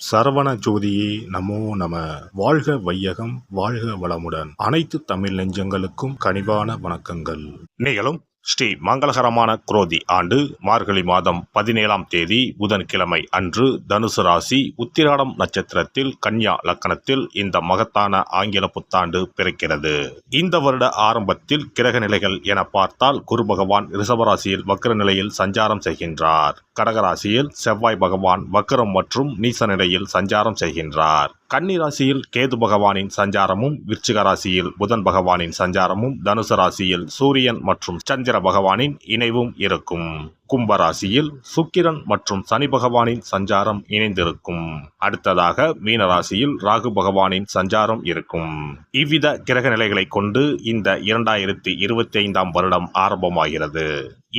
சரவண ஜோதியே நமோ நம. வாழ்க வையகம், வாழ்க வளமுடன். அனைத்து தமிழ் நெஞ்சங்களுக்கும் கனிவான வணக்கங்கள். நிகழும் ஸ்ரீ மங்களகரமான குரோதி ஆண்டு மார்கழி மாதம் 17ஆம் தேதி புதன்கிழமை அன்று தனுசு ராசி உத்திராடம் நட்சத்திரத்தில் கன்யா லக்கணத்தில் இந்த மகத்தான ஆங்கில புத்தாண்டு பிறக்கிறது. இந்த வருட ஆரம்பத்தில் கிரக நிலைகள் என பார்த்தால் குரு பகவான் ரிஷபராசியில் வக்ர நிலையில் சஞ்சாரம் செய்கின்றார். கடகராசியில் செவ்வாய் பகவான் வக்ரம் மற்றும் நீச நிலையில் சஞ்சாரம் செய்கின்றார். கன்னி ராசியில் கேது பகவானின் சஞ்சாரமும், விருச்சிக ராசியில் புதன் பகவானின் சஞ்சாரமும், தனுசு ராசியில் சூரியன் மற்றும் சந்திர பகவானின் இணைவும் இருக்கும். கும்பராசியில் சுக்கிரன் மற்றும் சனி பகவானின் சஞ்சாரம் இணைந்திருக்கும். அடுத்ததாக மீனராசியில் ராகு பகவானின் சஞ்சாரம் இருக்கும். இவ்வித கிரக நிலைகளை கொண்டு இந்த 2025ஆம் வருடம் ஆரம்பமாகிறது.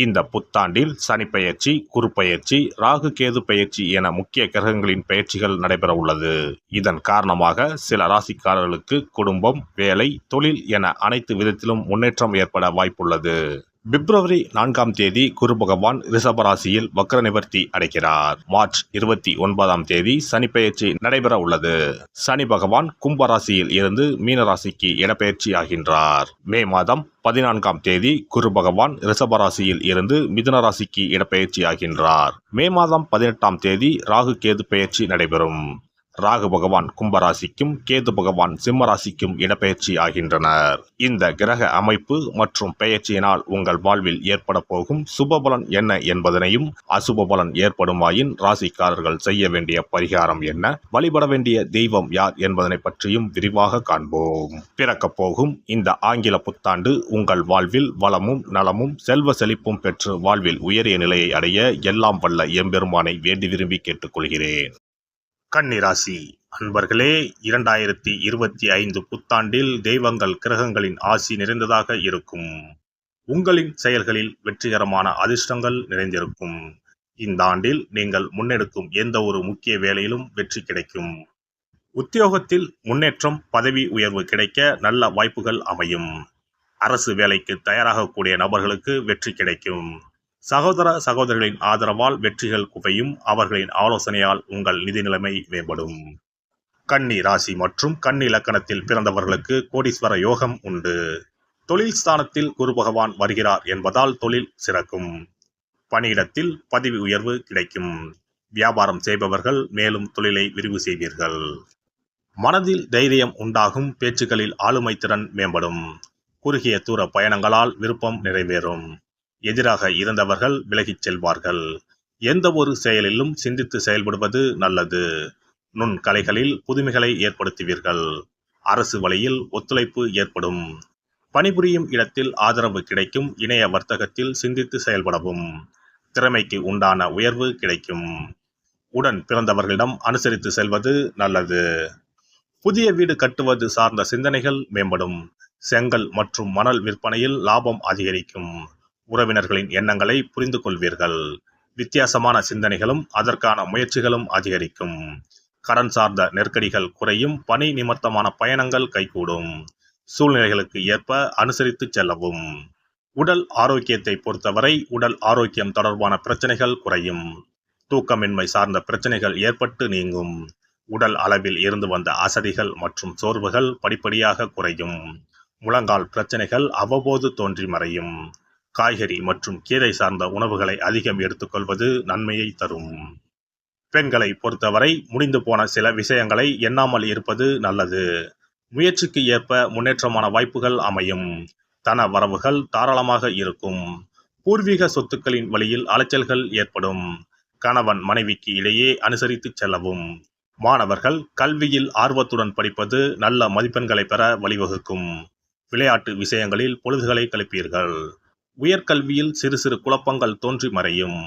இந்த புத்தாண்டில் சனி பெயர்ச்சி, குரு பெயர்ச்சி, ராகு கேது பெயர்ச்சி என முக்கிய கிரகங்களின் பெயர்ச்சிகள் நடைபெற உள்ளது. இதன் காரணமாக சில ராசிக்காரர்களுக்கு குடும்பம், வேலை, தொழில் என அனைத்து விதத்திலும் முன்னேற்றம் ஏற்பட வாய்ப்புள்ளது. பிப்ரவரி 4ஆம் தேதி குரு பகவான் ரிஷபராசியில் வக்ர நிவர்த்தி அடைகிறார். மார்ச் 29ஆம் தேதி சனி பெயர்ச்சி நடைபெற உள்ளது. சனி பகவான் கும்பராசியில் இருந்து மீனராசிக்கு இடப்பெயர்ச்சி ஆகின்றார். மே மாதம் 14ஆம் தேதி குரு பகவான் ரிஷபராசியில் இருந்து மிதுன ராசிக்கு இடப்பெயர்ச்சி ஆகின்றார். மே மாதம் 18ஆம் தேதி ராகு கேது பெயர்ச்சி நடைபெறும். ராகு பகவான் கும்பராசிக்கும் கேது பகவான் சிம்மராசிக்கும் இடப்பெயர்ச்சி ஆகின்றனர். இந்த கிரக அமைப்பு மற்றும் பெயர்ச்சியினால் உங்கள் வாழ்வில் ஏற்பட போகும் சுபபலன் என்ன என்பதனையும், அசுப பலன் ஏற்படுமாயின் ராசிக்காரர்கள் செய்ய வேண்டிய பரிகாரம் என்ன, வழிபட வேண்டிய தெய்வம் யார் என்பதனை பற்றியும் விரிவாக காண்போம். பிறக்கப் போகும் இந்த ஆங்கில புத்தாண்டு உங்கள் வாழ்வில் வளமும் நலமும் செல்வ செழிப்பும் பெற்று வாழ்வில் உயரிய நிலையை அடைய எல்லாம் வல்ல எம்பெருமானை வேண்டி விரும்பி கேட்டுக்கொள்கிறேன். கன்னிராசி அன்பர்களே, 2025 புத்தாண்டில் தெய்வங்கள் கிரகங்களின் ஆசி நிறைந்ததாக இருக்கும். உங்களின் செயல்களில் வெற்றிகரமான அதிர்ஷ்டங்கள் நிறைந்திருக்கும். இந்த ஆண்டில் நீங்கள் முன்னெடுக்கும் எந்த ஒரு முக்கிய வேலையிலும் வெற்றி கிடைக்கும். உத்தியோகத்தில் முன்னேற்றம், பதவி உயர்வு கிடைக்க நல்ல வாய்ப்புகள் அமையும். அரசு வேலைக்கு தயாராகக்கூடிய நபர்களுக்கு வெற்றி கிடைக்கும். சகோதர சகோதரிகளின் ஆதரவால் வெற்றிகள் குவையும். அவர்களின் ஆலோசனையால் உங்கள் நிதி நிலைமை மேம்படும். கன்னி ராசி மற்றும் கன்னி லக்கணத்தில் பிறந்தவர்களுக்கு கோடீஸ்வர யோகம் உண்டு. தொழில் ஸ்தானத்தில் குரு பகவான் வருகிறார் என்பதால் தொழில் சிறக்கும். பணியிடத்தில் பதவி உயர்வு கிடைக்கும். வியாபாரம் செய்பவர்கள் மேலும் தொழிலை விரிவு செய்வீர்கள். மனதில் தைரியம் உண்டாகும். பேச்சுக்களில் ஆளுமை திறன் மேம்படும். குறுகிய தூர பயணங்களால் விருப்பம் நிறைவேறும். எதிராக இருந்தவர்கள் விலகிச் செல்வார்கள். எந்த ஒரு செயலிலும் சிந்தித்து செயல்படுவது நல்லது. நுண்கலைகளில் புதுமைகளை ஏற்படுத்துவீர்கள். அரசு வழியில் ஒத்துழைப்பு ஏற்படும். பணிபுரியும் இடத்தில் ஆதரவு கிடைக்கும். இணைய வர்த்தகத்தில் சிந்தித்து செயல்படவும். திறமைக்கு உண்டான உயர்வு கிடைக்கும். உடன் பிறந்தவர்களிடம் அனுசரித்து செல்வது நல்லது. புதிய வீடு கட்டுவது சார்ந்த சிந்தனைகள் மேம்படும். செங்கல் மற்றும் மணல் விற்பனையில் லாபம் அதிகரிக்கும். உறவினர்களின் எண்ணங்களை புரிந்து கொள்வீர்கள். வித்தியாசமான சிந்தனைகளும் அதற்கான முயற்சிகளும் அதிகரிக்கும். கடன் சார்ந்த நெருக்கடிகள் குறையும். பணி நிமித்தமான பயணங்கள் கைகூடும். சூழ்நிலைகளுக்கு ஏற்ப அனுசரித்து செல்லவும். உடல் ஆரோக்கியத்தை பொறுத்தவரை உடல் ஆரோக்கியம் தொடர்பான பிரச்சனைகள் குறையும். தூக்கமின்மை சார்ந்த பிரச்சனைகள் ஏற்பட்டு நீங்கும். உடல் அளவில் இருந்து வந்த அசதிகள் மற்றும் சோர்வுகள் படிப்படியாக குறையும். முழங்கால் பிரச்சனைகள் அவ்வப்போது தோன்றி மறையும். காய்கறி மற்றும் கீரை சார்ந்த உணவுகளை அதிகம் எடுத்துக்கொள்வது நன்மையை தரும். பெண்களை பொறுத்தவரை முடிந்து போன சில விஷயங்களை எண்ணாமல் இருப்பது நல்லது. முயற்சிக்கு ஏற்ப முன்னேற்றமான வாய்ப்புகள் அமையும். தன வரவுகள் தாராளமாக இருக்கும். பூர்வீக சொத்துக்களின் வழியில் அலைச்சல்கள் ஏற்படும். கணவன் மனைவிக்கு இடையே அனுசரித்து செல்லவும். மாணவர்கள் கல்வியில் ஆர்வத்துடன் படிப்பது நல்ல மதிப்பெண்களை பெற வழிவகுக்கும். விளையாட்டு விஷயங்களில் பொழுதுகளை கழிப்பீர்கள். உயர்கல்வியில் சிறு சிறு குழப்பங்கள் தோன்றி மறையும்.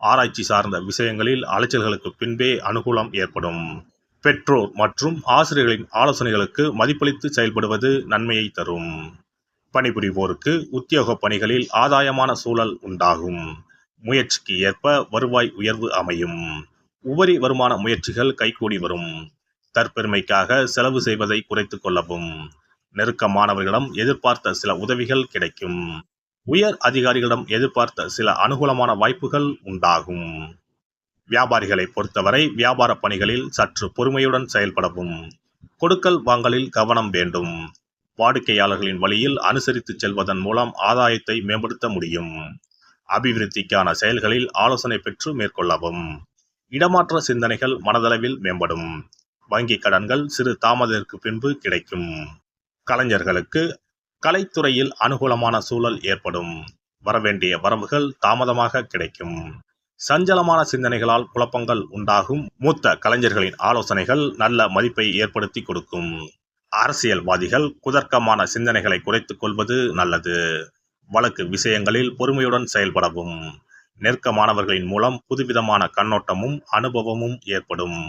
ஆராய்ச்சி சார்ந்த விஷயங்களில் அலைச்சல்களுக்கு பின்பே அனுகூலம் ஏற்படும். பெற்றோர் மற்றும் ஆசிரியர்களின் ஆலோசனைகளுக்கு மதிப்பளித்து செயல்படுவது நன்மையை தரும். பணிபுரிவோருக்கு உத்தியோக பணிகளில் ஆதாயமான சூழல் உண்டாகும். முயற்சிக்கு ஏற்ப வருவாய் உயர்வு அமையும். உபரி வருமான முயற்சிகள் கைகூடி வரும். தற்பெருமைக்காக செலவு செய்வதை குறைத்து கொள்ளவும். நெருக்கமானவர்களிடம் எதிர்பார்த்த சில உதவிகள் கிடைக்கும். உயர் அதிகாரிகளிடம் எதிர்பார்த்த சில அனுகூலமான வாய்ப்புகள் உண்டாகும். வியாபாரிகளை பொறுத்தவரை வியாபார பணிகளில் சற்று பொறுமையுடன் செயல்படவும். கொடுக்கல் வாங்கலில் கவனம் வேண்டும். வாடிக்கையாளர்களின் வழியில் அனுசரித்து செல்வதன் மூலம் ஆதாயத்தை மேம்படுத்த முடியும். அபிவிருத்திக்கான செயல்களில் ஆலோசனை பெற்று மேற்கொள்ளவும். இடமாற்ற சிந்தனைகள் மனதளவில் மேம்படும். வங்கி கடன்கள் சிறு தாமதத்திற்கு பின்பு கிடைக்கும். கலைஞர்களுக்கு கலைத்துறையில் அனுகூலமான சூழல் ஏற்படும். வரவேண்டிய வரவுகள் தாமதமாக கிடைக்கும். சஞ்சலமான சிந்தனைகளால் குழப்பங்கள் உண்டாகும். மூத்த கலைஞர்களின் ஆலோசனைகள் நல்ல மதிப்பை ஏற்படுத்தி கொடுக்கும். அரசியல்வாதிகள் குதர்க்கமான சிந்தனைகளை குறைத்துக் கொள்வது நல்லது. வழக்கு விஷயங்களில் பொறுமையுடன் செயல்படவும். நெருக்கமானவர்களின் மூலம் புதுவிதமான கண்ணோட்டமும் அனுபவமும் ஏற்படும்.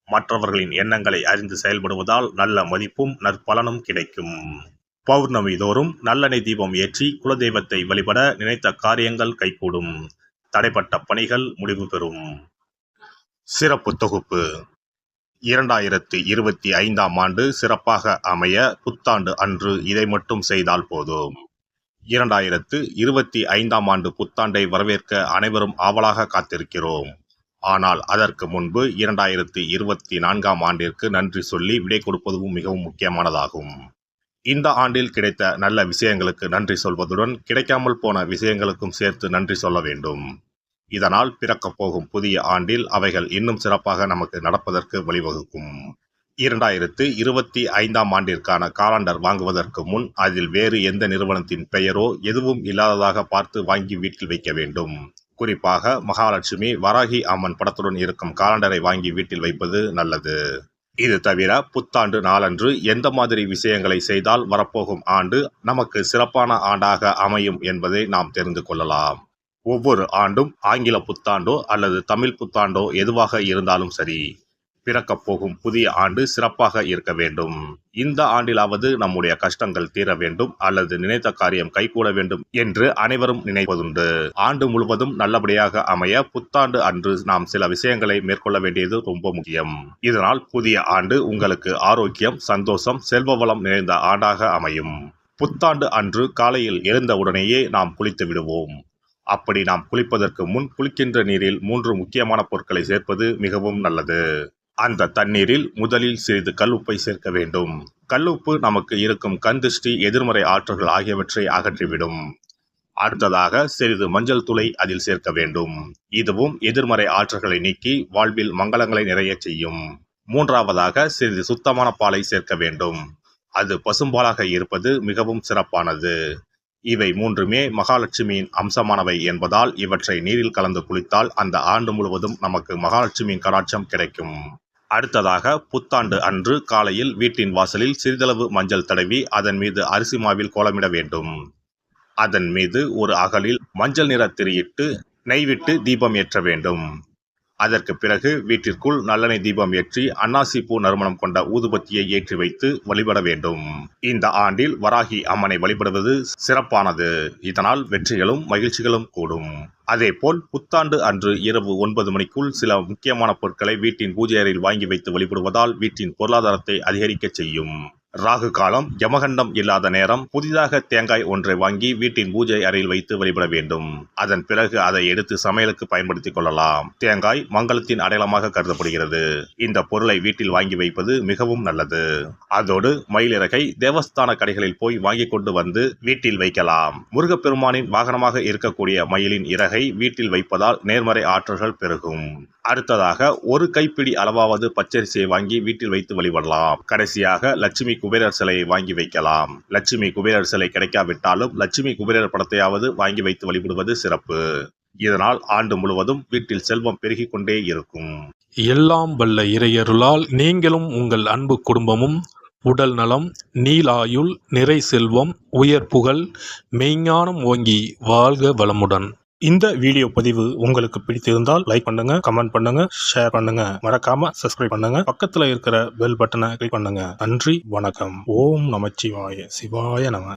மற்றவர்களின் எண்ணங்களை அறிந்து செயல்படுவதால் நல்ல மதிப்பும் நற்பலனும் கிடைக்கும். பௌர்ணமி தோறும் நல்லெண்ணெய் தீபம் ஏற்றி குலதெய்வத்தை வழிபட நினைத்த காரியங்கள் கைகூடும். தடைப்பட்ட பணிகள் முடிவு பெறும். சிறப்பு தொகுப்பு 2025ஆம் ஆண்டு சிறப்பாக அமைய புத்தாண்டு அன்று இதை மட்டும் செய்தால் போதும். 2025ஆம் ஆண்டு புத்தாண்டை வரவேற்க அனைவரும் ஆவலாக காத்திருக்கிறோம். ஆனால் அதற்கு முன்பு 2024ஆம் ஆண்டிற்கு நன்றி சொல்லி விடை கொடுப்பதும் மிகவும் முக்கியமானதாகும். இந்த ஆண்டில் கிடைத்த நல்ல விஷயங்களுக்கு நன்றி சொல்வதுடன் கிடைக்காமல் போன விஷயங்களுக்கும் சேர்த்து நன்றி சொல்ல வேண்டும். இதனால் பிறக்கப் போகும் புதிய ஆண்டில் அவைகள் இன்னும் சிறப்பாக நமக்கு நடப்பதற்கு வழிவகுக்கும். 2025ஆம் ஆண்டிற்கான காலண்டர் வாங்குவதற்கு முன் அதில் வேறு எந்த நிறுவனத்தின் பெயரோ எதுவும் இல்லாததாக பார்த்து வாங்கி வீட்டில் வைக்க வேண்டும். குறிப்பாக மகாலட்சுமி, வராகி அம்மன் படத்துடன் இருக்கும் காலண்டரை வாங்கி வீட்டில் வைப்பது நல்லது. இது தவிர புத்தாண்டு நாளன்று எந்த மாதிரி விஷயங்களை செய்தால் வரப்போகும் ஆண்டு நமக்கு சிறப்பான ஆண்டாக அமையும் என்பதை நாம் தெரிந்து கொள்ளலாம். ஒவ்வொரு ஆண்டும் ஆங்கில புத்தாண்டோ அல்லது தமிழ் புத்தாண்டோ எதுவாக இருந்தாலும் சரி, பிறக்கப் போகும் புதிய ஆண்டு சிறப்பாக இருக்க வேண்டும். இந்த ஆண்டிலாவது நம்முடைய கஷ்டங்கள் தீர வேண்டும் அல்லது நினைத்த காரியம் கைகூட வேண்டும் என்று அனைவரும் நினைப்பதுண்டு. ஆண்டு முழுவதும் நல்லபடியாக அமைய புத்தாண்டு அன்று நாம் சில விஷயங்களை மேற்கொள்ள வேண்டியது ரொம்ப முக்கியம். இதனால் புதிய ஆண்டு உங்களுக்கு ஆரோக்கியம், சந்தோஷம், செல்வ வளம் நிறைந்த ஆண்டாக அமையும். புத்தாண்டு அன்று காலையில் எழுந்தவுடனேயே நாம் குளித்து விடுவோம். அப்படி நாம் குளிப்பதற்கு முன் குளிக்கின்ற நீரில் 3 முக்கியமான பொருட்களை சேர்ப்பது மிகவும் நல்லது. அந்த தண்ணீரில் முதலில் சிறிது கல்லுப்பை சேர்க்க வேண்டும். கல்லுப்பு நமக்கு இருக்கும் கண் திருஷ்டி, எதிர்மறை ஆற்றல்கள் ஆகியவற்றை அகற்றிவிடும். அடுத்ததாக சிறிது மஞ்சள் தூளை அதில் சேர்க்க வேண்டும். இதுவும் எதிர்மறை ஆற்றல்களை நீக்கி வாழ்வில் மங்களங்களை நிறைய செய்யும். மூன்றாவதாக சிறிது சுத்தமான பாலை சேர்க்க வேண்டும். அது பசும்பாலாக இருப்பது மிகவும் சிறப்பானது. இவை மூன்றுமே மகாலட்சுமியின் அம்சமானவை என்பதால் இவற்றை நீரில் கலந்து குளித்தால் அந்த ஆண்டு முழுவதும் நமக்கு மகாலட்சுமியின் கடாட்சம் கிடைக்கும். அடுத்ததாக புத்தாண்டு அன்று காலையில் வீட்டின் வாசலில் சிறிதளவு மஞ்சள் தடவி அதன் மீது அரிசி மாவில் கோலமிட வேண்டும். அதன் மீது ஒரு அகலில் மஞ்சள் நிற திரியிட்டு நெய் விட்டு தீபம் ஏற்ற வேண்டும். அதற்கு பிறகு வீட்டிற்குள் நல்லெண்ணெய் தீபம் ஏற்றி அன்னாசி பூ நறுமணம் கொண்ட ஊதுபத்தியை ஏற்றி வைத்து வழிபட வேண்டும். இந்த ஆண்டில் வராகி அம்மனை வழிபடுவது சிறப்பானது. இதனால் வெற்றிகளும் மகிழ்ச்சிகளும் கூடும். அதேபோல் புத்தாண்டு அன்று இரவு 9 மணிக்குள் சில முக்கியமான பொருட்களை வீட்டின் பூஜை அறையில் வாங்கி வைத்து வழிபடுவதால் வீட்டின் பொருளாதாரத்தை அதிகரிக்க செய்யும். ராகு காலம், யமகண்டம் இல்லாத நேரம் புதிதாக தேங்காய் ஒன்றை வாங்கி வீட்டின் பூஜை அறையில் வைத்து வழிபட வேண்டும். அதன் பிறகு அதை எடுத்து சமையலுக்கு பயன்படுத்திக் கொள்ளலாம். தேங்காய் மங்களத்தின் அடையாளமாக கருதப்படுகிறது. இந்த பொருளை வீட்டில் வாங்கி வைப்பது மிகவும் நல்லது. அதோடு மயிலிறகை தேவஸ்தான கடைகளில் போய் வாங்கி கொண்டு வந்து வீட்டில் வைக்கலாம். முருகப்பெருமானின் வாகனமாக இருக்கக்கூடிய மயிலின் இறகை வீட்டில் வைப்பதால் நேர்மறை ஆற்றல்கள் பெருகும். அடுத்ததாக ஒரு கைப்பிடி அளவாவது பச்சரிசியை வாங்கி வீட்டில் வைத்து வழிபடலாம். கடைசியாக லட்சுமி குபேரர் சிலையை வாங்கி வைக்கலாம். லட்சுமி குபேரர் சிலை கிடைக்காவிட்டாலும் லட்சுமி குபேரர் படத்தையாவது வாங்கி வைத்து வழிபடுவது சிறப்பு. இதனால் ஆண்டு முழுவதும் வீட்டில் செல்வம் பெருகிக் கொண்டே இருக்கும். எல்லாம் வல்ல இறையருளால் நீங்களும் உங்கள் அன்பு குடும்பமும் உடல் நலம், நீலாயுள், நிறை செல்வம், உயர் புகழ், மெய்ஞானம் ஓங்கி வாழ்க வளமுடன். இந்த வீடியோ பதிவு உங்களுக்கு பிடித்திருந்தால் லைக் பண்ணுங்க, கமெண்ட் பண்ணுங்க, ஷேர் பண்ணுங்க, மறக்காம சப்ஸ்கிரைப் பண்ணுங்க, பக்கத்துல இருக்கிற பெல் பட்டனை கிளிக் பண்ணுங்க. நன்றி, வணக்கம். ஓம் நமச்சிவாய, சிவாய நம.